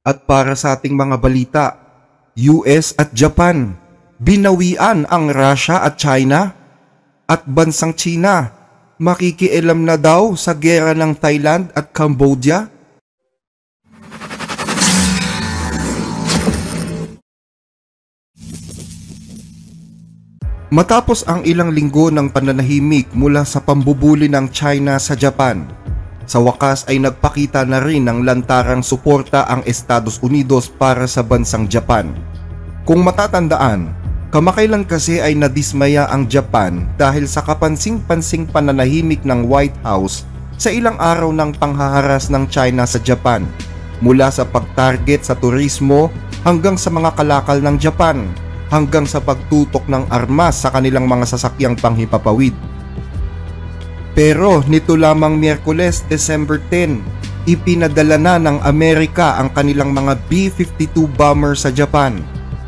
At para sa ating mga balita, US at Japan, binawian ang Russia at China, at bansang China, makikialam na daw sa gera ng Thailand at Cambodia. Matapos ang ilang linggo ng pananahimik mula sa pambubuli ng China sa Japan, sa wakas ay nagpakita na rin ng lantarang suporta ang Estados Unidos para sa bansang Japan. Kung matatandaan, kamakailan kasi ay nadismaya ang Japan dahil sa kapansing-pansing pananahimik ng White House sa ilang araw ng panghaharas ng China sa Japan, mula sa pagtarget sa turismo hanggang sa mga kalakal ng Japan, hanggang sa pagtutok ng armas sa kanilang mga sasakyang panghipapawid. Pero nito lamang Miyerkules, December 10, ipinadala na ng Amerika ang kanilang mga B-52 bomber sa Japan,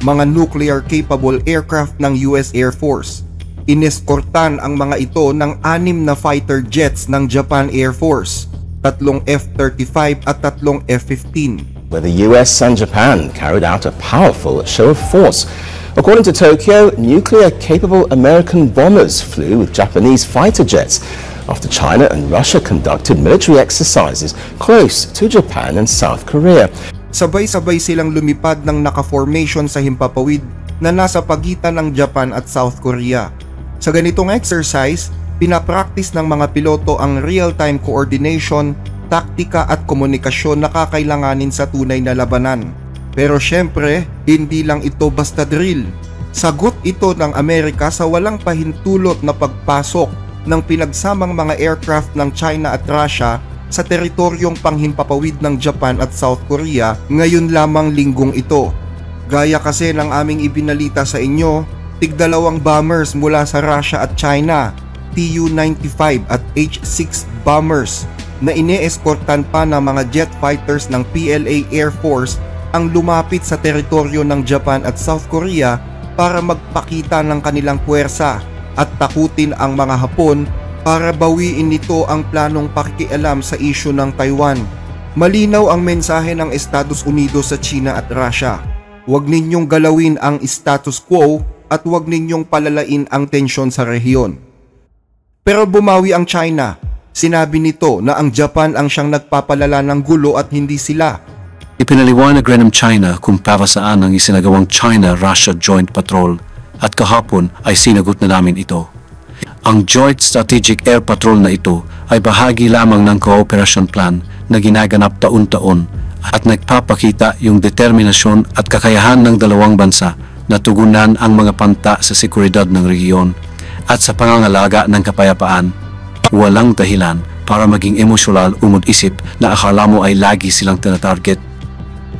mga nuclear-capable aircraft ng US Air Force. Ineskortan ang mga ito ng 6 na fighter jets ng Japan Air Force, 3 F-35 at 3 F-15. Where the US and Japan carried out a powerful show of force. According to Tokyo, nuclear-capable American bombers flew with Japanese fighter jets after China and Russia conducted military exercises close to Japan and South Korea. Sabay-sabay silang lumipad ng naka-formation sa himpapawid na nasa pagitan ng Japan at South Korea. Sa ganitong exercise, pinapractice ng mga piloto ang real-time coordination, taktika at komunikasyon na kakailanganin sa tunay na labanan. Pero syempre, hindi lang ito basta drill. Sagot ito ng Amerika sa walang pahintulot na pagpasok ng pinagsamang mga aircraft ng China at Russia sa teritoryong panghimpapawid ng Japan at South Korea ngayon lamang linggong ito. Gaya kasi ng aming ibinalita sa inyo, tig-2 bombers mula sa Russia at China, Tu-95 at H-6 bombers na ine-eskortan pa ng mga jet fighters ng PLA Air Force ang lumapit sa teritoryo ng Japan at South Korea para magpakita ng kanilang puwersa at takutin ang mga Hapon para bawiin nito ang planong pakikialam sa isyu ng Taiwan. Malinaw ang mensahe ng Estados Unidos sa China at Russia. Huwag ninyong galawin ang status quo at huwag ninyong palalain ang tensyon sa rehiyon. Pero bumawi ang China. Sinabi nito na ang Japan ang siyang nagpapalala ng gulo at hindi sila. Ipinaliwanag rin ng China kung para saan ang isinagawang China-Russia Joint Patrol at kahapon ay sinagot na namin ito. Ang Joint Strategic Air Patrol na ito ay bahagi lamang ng cooperation plan na ginaganap taon-taon at nagpapakita yung determinasyon at kakayahan ng dalawang bansa na tugunan ang mga panta sa seguridad ng rehiyon at sa pangangalaga ng kapayapaan. Walang dahilan para maging emosyonal umod-isip na akala mo ay lagi silang tinatarget.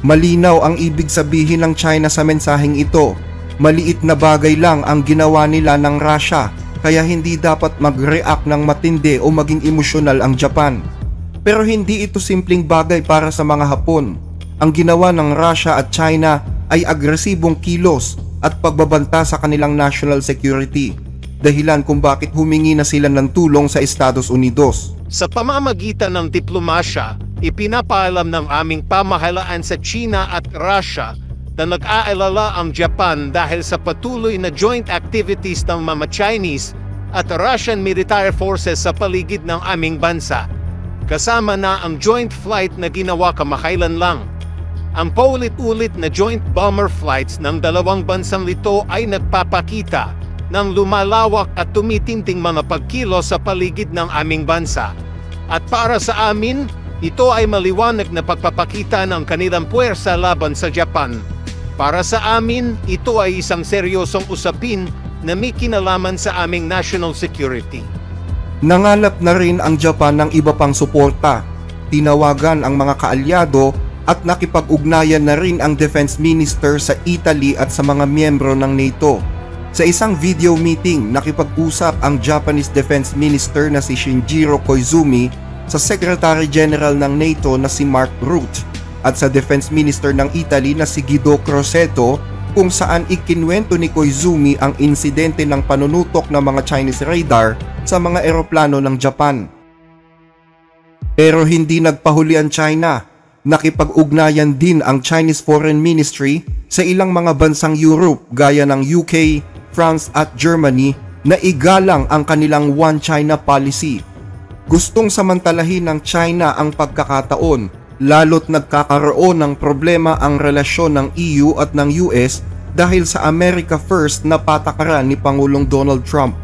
Malinaw ang ibig sabihin ng China sa mensaheng ito. Maliit na bagay lang ang ginawa nila ng Russia, kaya hindi dapat mag-react ng matindi o maging emosyonal ang Japan. Pero hindi ito simpleng bagay para sa mga Hapon. Ang ginawa ng Russia at China ay agresibong kilos at pagbabanta sa kanilang national security. Dahilan kung bakit humingi na sila ng tulong sa Estados Unidos. Sa pamamagitan ng diplomasya, ipinapaalam ng aming pamahalaan sa China at Russia na nag-aalala ang Japan dahil sa patuloy na joint activities ng mga Chinese at Russian military forces sa paligid ng aming bansa. Kasama na ang joint flight na ginawa kamakailan lang. Ang paulit-ulit na joint bomber flights ng dalawang bansang ito ay nagpapakita ng lumalawak at tumitinting mga pagkilos sa paligid ng aming bansa. At para sa amin, ito ay maliwanag na pagpapakita ng kanilang puwersa laban sa Japan. Para sa amin, ito ay isang seryosong usapin na may kinalaman sa aming national security. Nangalap na rin ang Japan ng iba pang suporta. Tinawagan ang mga kaalyado at nakipag-ugnayan na rin ang defense minister sa Italy at sa mga miyembro ng NATO. Sa isang video meeting, nakipag-usap ang Japanese Defense Minister na si Shinjiro Koizumi sa Secretary General ng NATO na si Mark Rutte at sa Defense Minister ng Italy na si Guido Crosetto kung saan ikinwento ni Koizumi ang insidente ng panunutok ng mga Chinese radar sa mga eroplano ng Japan. Pero hindi nagpahuli ang China. Nakipag-ugnayan din ang Chinese Foreign Ministry sa ilang mga bansang Europe gaya ng UK, France at Germany na igalang ang kanilang One China policy. Gustong samantalahin ng China ang pagkakataon, lalo't nagkakaroon ng problema ang relasyon ng EU at ng US dahil sa America First na patakaran ni Pangulong Donald Trump.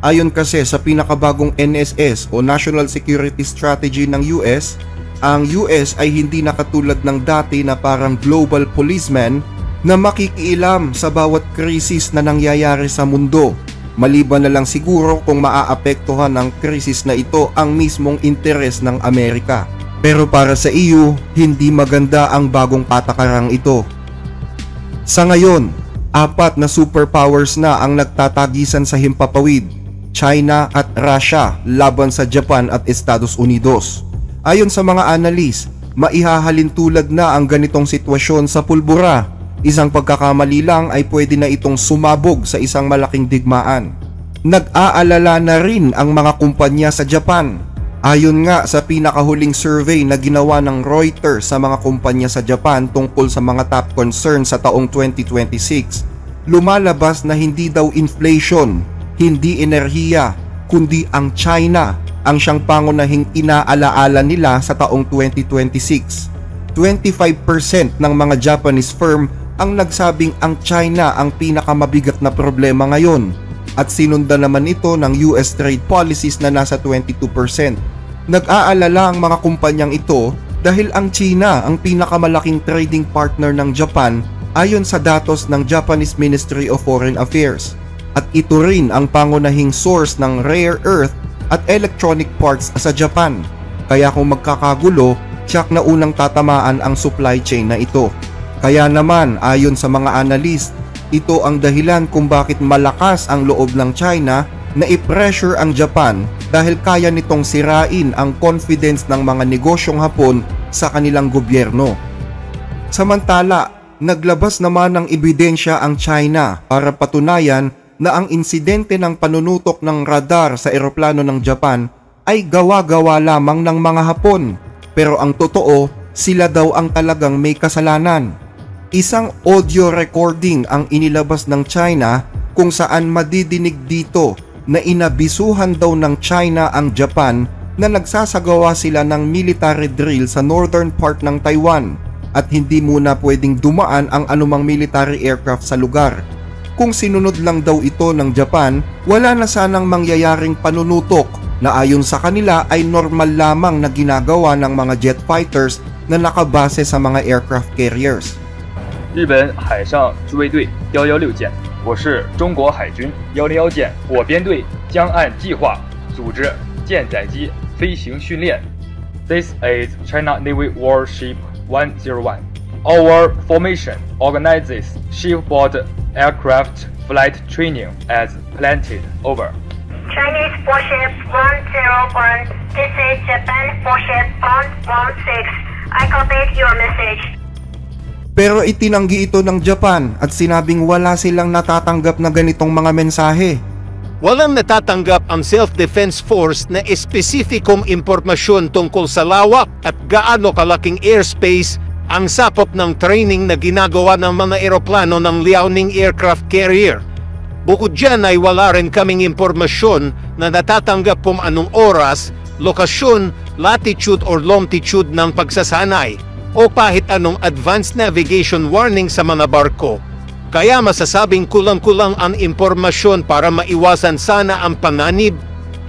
Ayon kasi sa pinakabagong NSS o National Security Strategy ng US, ang US ay hindi na katulad ng dati na parang global policeman na makikialam sa bawat krisis na nangyayari sa mundo. Maliban na lang siguro kung maaapektuhan ng krisis na ito ang mismong interes ng Amerika. Pero para sa EU, hindi maganda ang bagong patakarang ito. Sa ngayon, 4 na superpowers na ang nagtatagisan sa himpapawid, China at Russia laban sa Japan at Estados Unidos. Ayon sa mga analis, maihahalin tulad na ang ganitong sitwasyon sa pulbura. Isang pagkakamali lang ay pwede na itong sumabog sa isang malaking digmaan. Nag-aalala na rin ang mga kumpanya sa Japan. Ayon nga sa pinakahuling survey na ginawa ng Reuters sa mga kumpanya sa Japan tungkol sa mga top concerns sa taong 2026, lumalabas na hindi daw inflation, hindi enerhiya, kundi ang China ang siyang pangunahing inaalaala nila sa taong 2026. 25% ng mga Japanese firm ang nagsabing ang China ang pinakamabigat na problema ngayon at sinundan naman ito ng US trade policies na nasa 22%. Nag-aalala ang mga kumpanyang ito dahil ang China ang pinakamalaking trading partner ng Japan ayon sa datos ng Japanese Ministry of Foreign Affairs at ito rin ang pangunahing source ng rare earth at electronic parts sa Japan. Kaya kung magkakagulo, tiyak na unang tatamaan ang supply chain na ito. Kaya naman ayon sa mga analyst, ito ang dahilan kung bakit malakas ang loob ng China na i-pressure ang Japan dahil kaya nitong sirain ang confidence ng mga negosyong Hapon sa kanilang gobyerno. Samantala, naglabas naman ng ebidensya ang China para patunayan na ang insidente ng panunutok ng radar sa eroplano ng Japan ay gawa-gawa lamang ng mga Hapon. Pero ang totoo, sila daw ang talagang may kasalanan. Isang audio recording ang inilabas ng China kung saan madidinig dito na inabisuhan daw ng China ang Japan na nagsasagawa sila ng military drill sa northern part ng Taiwan at hindi muna pwedeng dumaan ang anumang military aircraft sa lugar. Kung sinunod lang daw ito ng Japan, wala na sanang mangyayaring panunutok na ayon sa kanila ay normal lamang na ginagawa ng mga jet fighters na nakabase sa mga aircraft carriers. 日本海上自卫队116舰，我是中国海军101舰，我编队将按计划组织舰载机飞行训练。This is China Navy Warship 101. Our formation organizes shipboard aircraft flight training as planned. Over. Chinese warship 101. This is Japan warship 116. I copied your message. Pero itinanggi ito ng Japan at sinabing wala silang natatanggap na ganitong mga mensahe. Walang natatanggap ang Self-Defense Force na espesipikong impormasyon tungkol sa lawak at gaano kalaking airspace ang sakop ng training na ginagawa ng mga eroplano ng Liaoning Aircraft Carrier. Bukod dyan ay wala rin kaming impormasyon na natatanggap kung anong oras, lokasyon, latitude or longitude ng pagsasanay o kahit anong advanced navigation warning sa mga barko. Kaya masasabing kulang-kulang ang impormasyon para maiwasan sana ang panganib.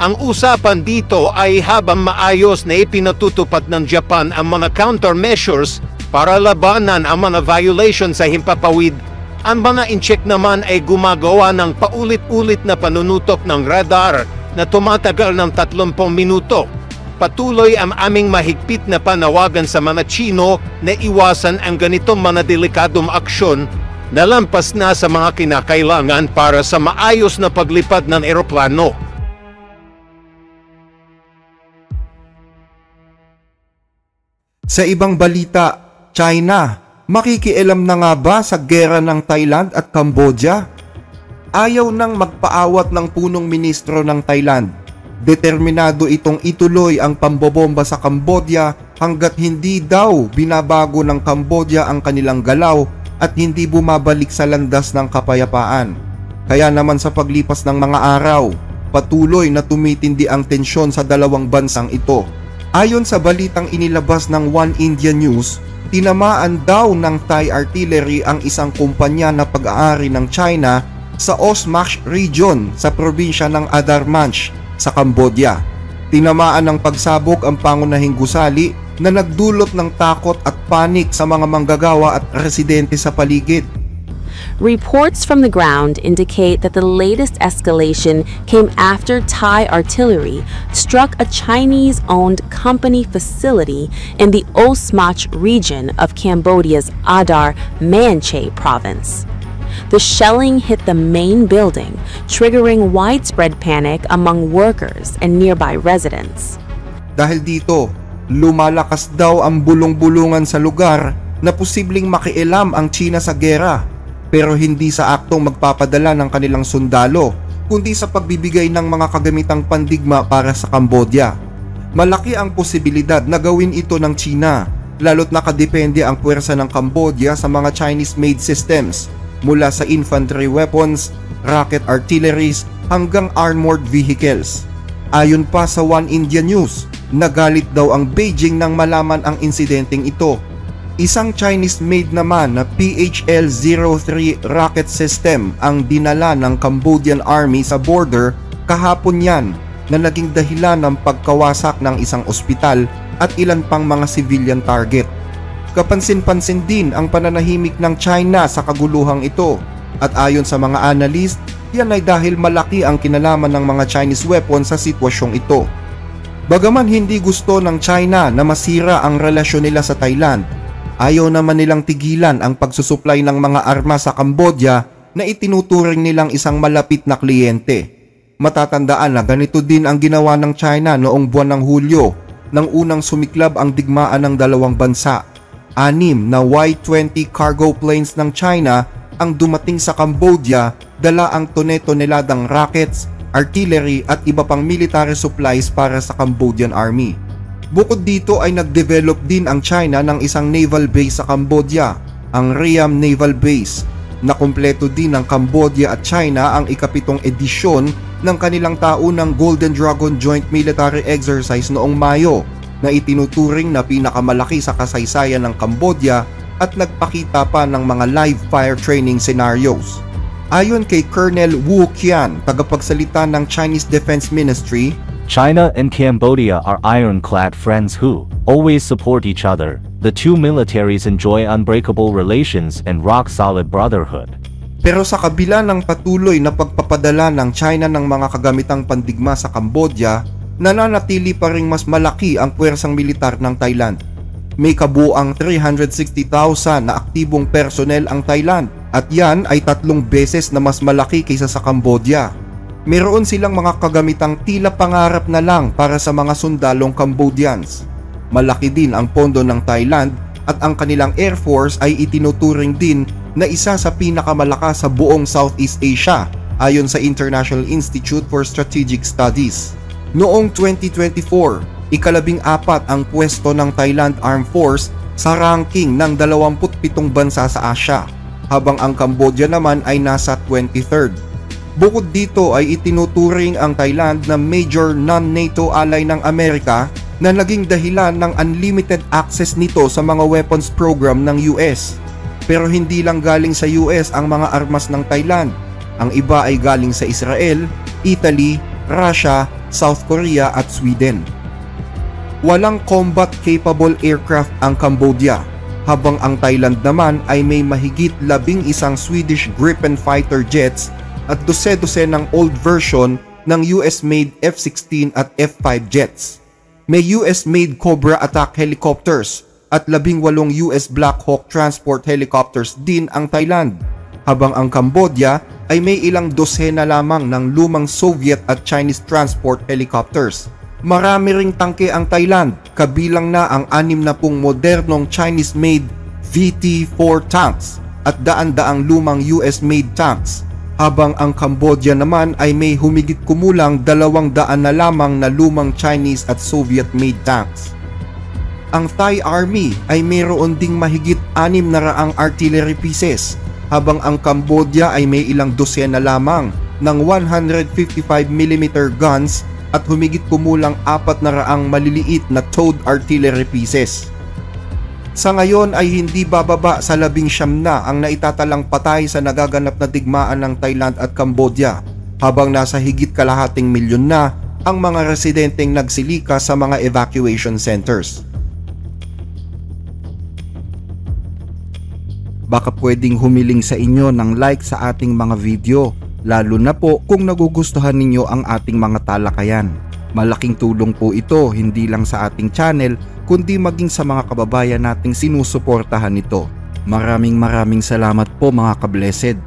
Ang usapan dito ay habang maayos na ipinatutupad ng Japan ang mga countermeasures para labanan ang mga violation sa himpapawid, ang mga incheck naman ay gumagawa ng paulit-ulit na panunutok ng radar na tumatagal ng 30 minuto. Patuloy ang aming mahigpit na panawagan sa mga Chino na iwasan ang ganitong mga delikadong aksyon na lampas na sa mga kinakailangan para sa maayos na paglipad ng eroplano. Sa ibang balita, China, makikialam na nga ba sa gera ng Thailand at Cambodia? Ayaw nang magpaawat ng punong ministro ng Thailand. Determinado itong ituloy ang pambobomba sa Cambodia hanggat hindi daw binabago ng Cambodia ang kanilang galaw at hindi bumabalik sa landas ng kapayapaan. Kaya naman sa paglipas ng mga araw, patuloy na tumitindi ang tensyon sa dalawang bansang ito. Ayon sa balitang inilabas ng One India News, tinamaan daw ng Thai artillery ang isang kumpanya na pag-aari ng China sa Osmach region sa probinsya ng Adarmanch sa Cambodia. Tinamaan ng pagsabog ang pangunahing gusali na nagdulot ng takot at panik sa mga manggagawa at residente sa paligid. Reports from the ground indicate that the latest escalation came after Thai artillery struck a Chinese-owned company facility in the Osmach region of Cambodia's Adar Manche province. The shelling hit the main building, triggering widespread panic among workers and nearby residents. Dahil dito, lumalakas daw ang bulong-bulungan sa lugar na posibleng makialam ang China sa gera, pero hindi sa aktong magpapadala ng kanilang sundalo, kundi sa pagbibigay ng mga kagamitang pandigma para sa Cambodia. Malaki ang posibilidad na gawin ito ng China, lalo't nakadepende ang puwersa ng Cambodia sa mga Chinese-made systems, mula sa infantry weapons, rocket artilleries, hanggang armored vehicles. Ayon pa sa One India News, nagalit daw ang Beijing nang malaman ang insidenteng ito. Isang Chinese-made naman na PHL-03 rocket system ang dinala ng Cambodian Army sa border kahapon yan, na naging dahilan ng pagkawasak ng isang ospital at ilan pang mga civilian target. Kapansin-pansin din ang pananahimik ng China sa kaguluhang ito, at ayon sa mga analyst, yan ay dahil malaki ang kinalaman ng mga Chinese weapons sa sitwasyong ito. Bagaman hindi gusto ng China na masira ang relasyon nila sa Thailand, ayaw naman nilang tigilan ang pagsusuplay ng mga armas sa Cambodia na itinuturing nilang isang malapit na kliyente. Matatandaan na ganito din ang ginawa ng China noong buwan ng Hulyo nang unang sumiklab ang digmaan ng dalawang bansa. 6 na Y-20 cargo planes ng China ang dumating sa Cambodia, dala ang tone-toneladang rockets, artillery at iba pang military supplies para sa Cambodian Army. Bukod dito ay nag-develop din ang China ng isang naval base sa Cambodia, ang Ream Naval Base, na kumpleto din ng Cambodia at China ang ika-7 edisyon ng kanilang taunang Golden Dragon Joint Military Exercise noong Mayo, na itinuturing na pinakamalaki sa kasaysayan ng Cambodia at nagpakita pa ng mga live fire training scenarios. Ayon kay Colonel Wu Qian, tagapagsalita ng Chinese Defense Ministry, China and Cambodia are ironclad friends who always support each other. The two militaries enjoy unbreakable relations and rock-solid brotherhood. Pero sa kabila ng patuloy na pagpapadala ng China ng mga kagamitang pandigma sa Cambodia, nananatili pa ring mas malaki ang puwersang militar ng Thailand. May kabuang 360,000 na aktibong personnel ang Thailand, at yan ay 3 beses na mas malaki kaysa sa Cambodia. Meron silang mga kagamitang tila pangarap na lang para sa mga sundalong Cambodians. Malaki din ang pondo ng Thailand at ang kanilang Air Force ay itinuturing din na isa sa pinakamalakas sa buong Southeast Asia, ayon sa International Institute for Strategic Studies. Noong 2024, ika-14 ang pwesto ng Thailand Armed Force sa ranking ng 27 bansa sa Asia, habang ang Cambodia naman ay nasa 23rd. Bukod dito ay itinuturing ang Thailand na major non-NATO ally ng Amerika, na naging dahilan ng unlimited access nito sa mga weapons program ng US. Pero hindi lang galing sa US ang mga armas ng Thailand. Ang iba ay galing sa Israel, Italy, Russia, South Korea at Sweden. Walang combat-capable aircraft ang Cambodia, habang ang Thailand naman ay may mahigit 11 Swedish Gripen fighter jets at 12 ng old version ng US-made F-16 at F-5 jets. May US-made Cobra attack helicopters at 18 US Black Hawk transport helicopters din ang Thailand, habang ang Cambodia ay may ilang dosena lamang ng lumang Soviet at Chinese transport helicopters. Marami ring tangke ang Thailand, kabilang na ang 60 modernong Chinese-made VT-4 tanks at daan-daang lumang US-made tanks, habang ang Cambodia naman ay may humigit kumulang 200 na lamang na lumang Chinese at Soviet-made tanks. Ang Thai Army ay mayroon ding mahigit 600 artillery pieces, habang ang Cambodia ay may ilang dosena lamang ng 155mm guns at humigit kumulang 400 maliliit na towed artillery pieces. Sa ngayon ay hindi bababa sa 19 na ang naitatalang patay sa nagaganap na digmaan ng Thailand at Cambodia, habang nasa higit kalahating milyon na ang mga residenteng nagsilika sa mga evacuation centers. Baka pwedeng humiling sa inyo ng like sa ating mga video, lalo na po kung nagugustuhan ninyo ang ating mga talakayan. Malaking tulong po ito hindi lang sa ating channel kundi maging sa mga kababayan nating sinusuportahan nito. Maraming salamat po mga ka-blessed.